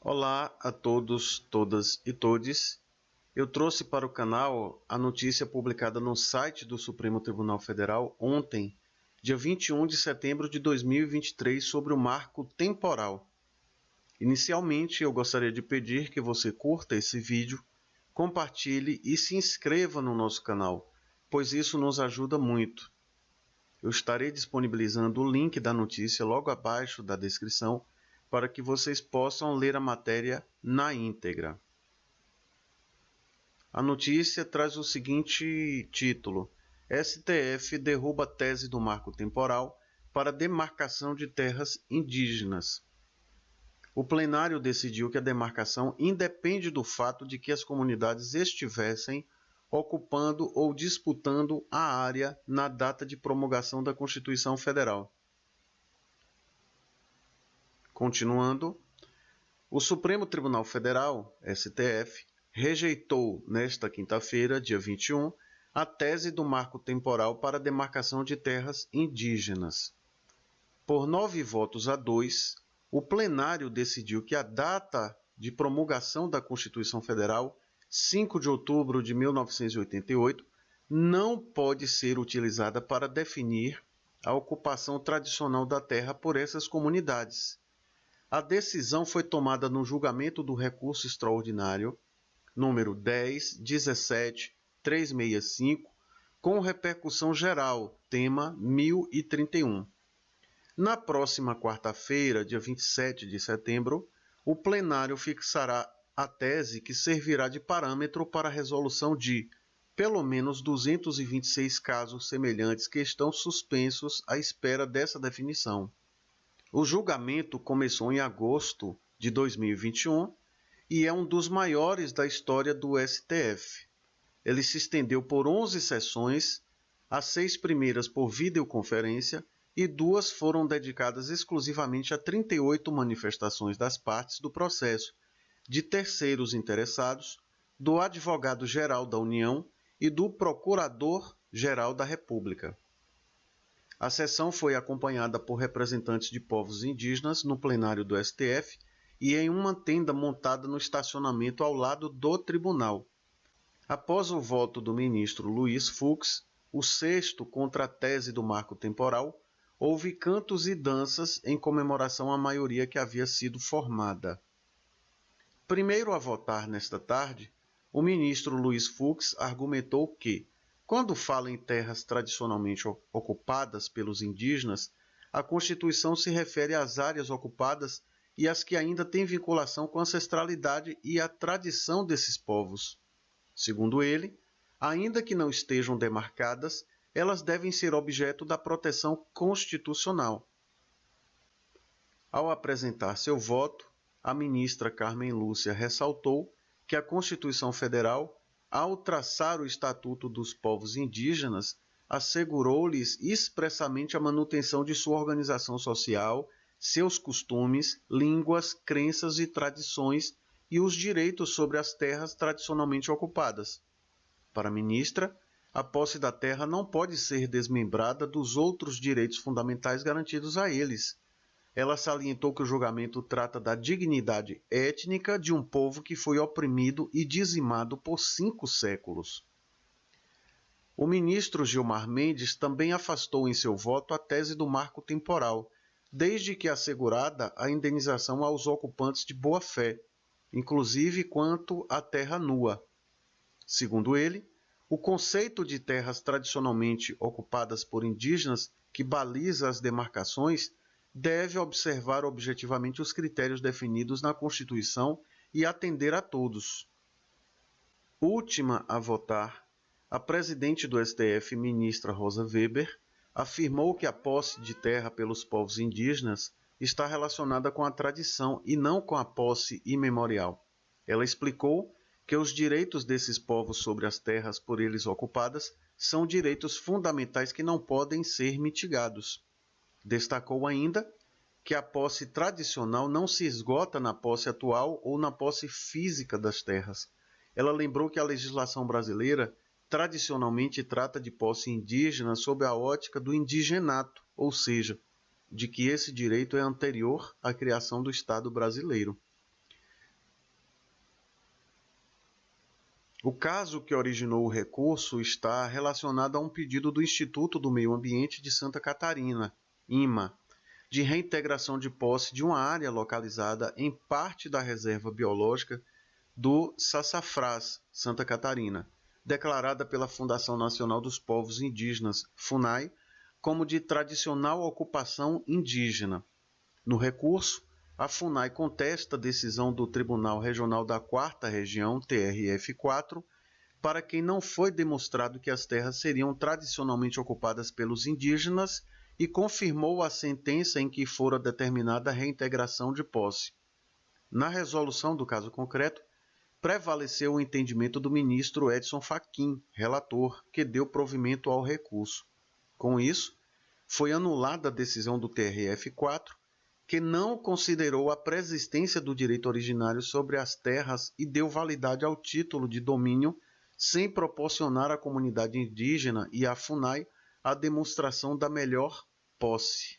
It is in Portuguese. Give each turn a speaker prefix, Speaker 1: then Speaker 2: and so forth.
Speaker 1: Olá a todos, todas e todes. Eu trouxe para o canal a notícia publicada no site do Supremo Tribunal Federal ontem, dia 21 de setembro de 2023, sobre o marco temporal. Inicialmente, eu gostaria de pedir que você curta esse vídeo, compartilhe e se inscreva no nosso canal, pois isso nos ajuda muito. Eu estarei disponibilizando o link da notícia logo abaixo da descrição para que vocês possam ler a matéria na íntegra. A notícia traz o seguinte título: STF derruba tese do marco temporal para demarcação de terras indígenas. O plenário decidiu que a demarcação independe do fato de que as comunidades estivessem ocupando ou disputando a área na data de promulgação da Constituição Federal. Continuando, o Supremo Tribunal Federal, STF, rejeitou nesta quinta-feira, dia 21, a tese do marco temporal para demarcação de terras indígenas. Por 9 votos a 2, o plenário decidiu que a data de promulgação da Constituição Federal, 5 de outubro de 1988, não pode ser utilizada para definir a ocupação tradicional da terra por essas comunidades. A decisão foi tomada no julgamento do recurso extraordinário número 10.17.365, com repercussão geral, tema 1031. Na próxima quarta-feira, dia 27 de setembro, o plenário fixará a tese que servirá de parâmetro para a resolução de, pelo menos, 226 casos semelhantes que estão suspensos à espera dessa definição. O julgamento começou em agosto de 2021 e é um dos maiores da história do STF. Ele se estendeu por 11 sessões, as 6 primeiras por videoconferência e 2 foram dedicadas exclusivamente a 38 manifestações das partes do processo, de terceiros interessados, do Advogado-Geral da União e do Procurador-Geral da República. A sessão foi acompanhada por representantes de povos indígenas no plenário do STF e em uma tenda montada no estacionamento ao lado do tribunal. Após o voto do ministro Luiz Fux, o 6º contra a tese do marco temporal, houve cantos e danças em comemoração à maioria que havia sido formada. Primeiro a votar nesta tarde, o ministro Luiz Fux argumentou que, quando fala em terras tradicionalmente ocupadas pelos indígenas, a Constituição se refere às áreas ocupadas e às que ainda têm vinculação com a ancestralidade e a tradição desses povos. Segundo ele, ainda que não estejam demarcadas, elas devem ser objeto da proteção constitucional. Ao apresentar seu voto, a ministra Carmen Lúcia ressaltou que a Constituição Federal, ao traçar o Estatuto dos Povos Indígenas, assegurou-lhes expressamente a manutenção de sua organização social, seus costumes, línguas, crenças e tradições e os direitos sobre as terras tradicionalmente ocupadas. Para a ministra, a posse da terra não pode ser desmembrada dos outros direitos fundamentais garantidos a eles. Ela salientou que o julgamento trata da dignidade étnica de um povo que foi oprimido e dizimado por 5 séculos. O ministro Gilmar Mendes também afastou em seu voto a tese do marco temporal, desde que assegurada a indenização aos ocupantes de boa-fé, inclusive quanto à terra nua. Segundo ele, o conceito de terras tradicionalmente ocupadas por indígenas, que baliza as demarcações, deve observar objetivamente os critérios definidos na Constituição e atender a todos. Última a votar, a presidente do STF, ministra Rosa Weber, afirmou que a posse de terra pelos povos indígenas está relacionada com a tradição e não com a posse imemorial. Ela explicou que os direitos desses povos sobre as terras por eles ocupadas são direitos fundamentais que não podem ser mitigados. Destacou ainda que a posse tradicional não se esgota na posse atual ou na posse física das terras. Ela lembrou que a legislação brasileira tradicionalmente trata de posse indígena sob a ótica do indigenato, ou seja, de que esse direito é anterior à criação do Estado brasileiro. O caso que originou o recurso está relacionado a um pedido do Instituto do Meio Ambiente de Santa Catarina, IMA, de reintegração de posse de uma área localizada em parte da reserva biológica do Sassafrás, Santa Catarina, declarada pela Fundação Nacional dos Povos Indígenas, FUNAI, como de tradicional ocupação indígena. No recurso, a FUNAI contesta a decisão do Tribunal Regional da 4ª Região, TRF4, para quem não foi demonstrado que as terras seriam tradicionalmente ocupadas pelos indígenas e confirmou a sentença em que fora determinada a reintegração de posse. Na resolução do caso concreto, prevaleceu o entendimento do ministro Edson Fachin, relator, que deu provimento ao recurso. Com isso, foi anulada a decisão do TRF4, que não considerou a preexistência do direito originário sobre as terras e deu validade ao título de domínio sem proporcionar à comunidade indígena e à FUNAI a demonstração da melhor posse.